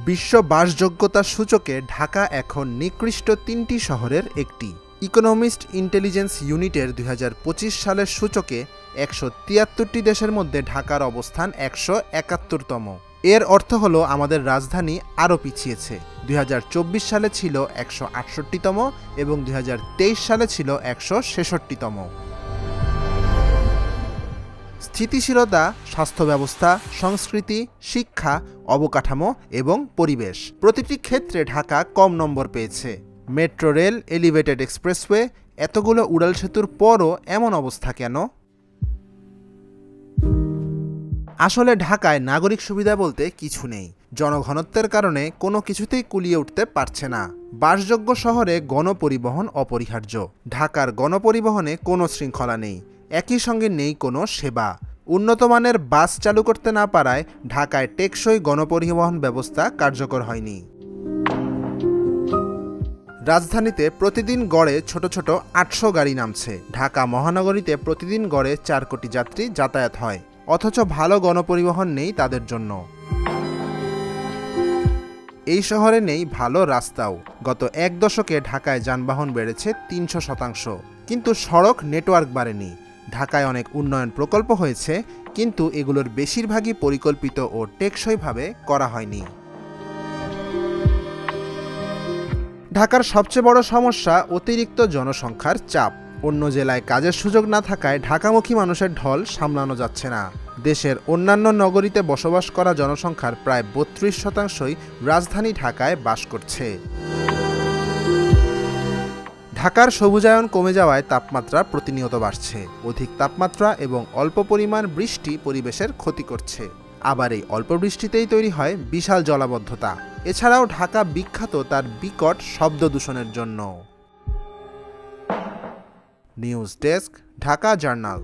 বিশ্ব বাসযোগ্যতা সূচকে ঢাকা এখন নিকৃষ্ট ৩টি শহরের একটি। ইকোনমিস্ট ইন্টেলিজেন্স ইউনিটের ২০২৫ সালের সূচকে ১৭৩টি দেশের মধ্যে ঢাকার অবস্থান ১৭১তম। এর অর্থ হল আমাদের রাজধানী আরও পিছিয়েছে। ২০২৪ সালে ছিল ১৬৮তম এবং ২০২৩ সালে ছিল ১৬৬তম। স্থিতিশীলতা, স্বাস্থ্য ব্যবস্থা, সংস্কৃতি, শিক্ষা, অবকাঠামো এবং পরিবেশ প্রতিটি ক্ষেত্রে ঢাকা কম নম্বর পেয়েছে। মেট্রো রেল, এলিভেটেড এক্সপ্রেসওয়ে, এতগুলো উড়াল সেতুর পরও এমন অবস্থা কেন? আসলে ঢাকায় নাগরিক সুবিধা বলতে কিছু নেই। জনঘনত্বের কারণে কোনো কিছুতেই কুলিয়ে উঠতে পারছে না। বাসযোগ্য শহরে গণপরিবহন অপরিহার্য। ঢাকার গণপরিবহনে কোনো শৃঙ্খলা নেই, একই সঙ্গে নেই কোনো সেবা। উন্নত মানের বাস চালু করতে না পারায় ঢাকায় টেকসই গণপরিবহন ব্যবস্থা কার্যকর হয়নি। রাজধানীতে প্রতিদিন গড়ে ছোট ছোট ৮০০ গাড়ি নামছে। ঢাকা মহানগরীতে প্রতিদিন গড়ে ৪ কোটি যাত্রী যাতায়াত হয়, অথচ ভালো গণপরিবহন নেই তাদের জন্য। এই শহরে নেই ভালো রাস্তাও। গত এক দশকে ঢাকায় যানবাহন বেড়েছে ৩০০%, কিন্তু সড়ক নেটওয়ার্ক বাড়েনি। ঢাকায় অনেক উন্নয়ন প্রকল্প হয়েছে, কিন্তু এগুলোর বেশিরভাগই পরিকল্পিত ও টেকসইভাবে করা হয়নি। ঢাকার সবচেয়ে বড় সমস্যা অতিরিক্ত জনসংখ্যার চাপ। অন্য জেলায় কাজের সুযোগ না থাকায় ঢাকামুখী মানুষের ঢল সামলানো যাচ্ছে না। দেশের অন্যান্য নগরীতে বসবাস করা জনসংখ্যার প্রায় ৩২%ই রাজধানী ঢাকায় বাস করছে। ঢাকার সবুজায়ন কমে যাওয়ায় তাপমাত্রা প্রতিনিয়ত বাড়ছে। অধিক তাপমাত্রা এবং অল্প পরিমাণ বৃষ্টি পরিবেশের ক্ষতি করছে। আবার এই অল্প বৃষ্টিতেই তৈরি হয় বিশাল জলাবদ্ধতা। এছাড়াও ঢাকা বিখ্যাত তার বিকট শব্দ দূষণের জন্য। News desk, Dhaka journal.